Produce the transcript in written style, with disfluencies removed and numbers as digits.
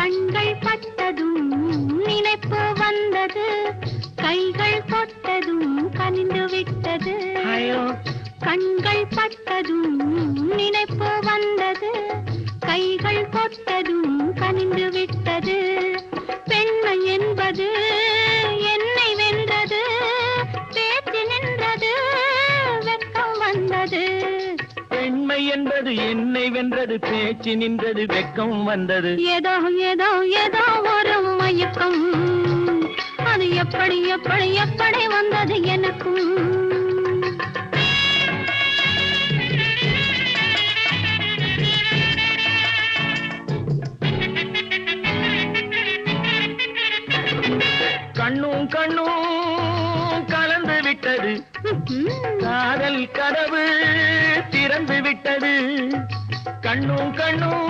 கண்கள் பட்டதும் நினைப்பு வந்தது, கைகள் தொட்டதும் கனிந்து விட்டது. கண்கள் பட்டதும் நினைப்பு வந்தது, கைகள் தொட்டதும் கனிந்து விட்டது. பெண்மை என்பது என்னை வென்றது, பேச்சு நின்றது, வெட்கம் வந்தது. பெண்மை என்பது என்னை வென்றது, பேச்சு நின்றது, வெட்கம் வந்தது. ஏதோ ஏதோ ஏதோ ஒரு மயக்கம், அது எப்படி எப்படி எப்படி வந்தது எனக்கும். கண்ணும் கண்ணும் கலந்து விட்டது, காதல் கதவு திறந்து விட்டது. கண்ணும் கண்ணும்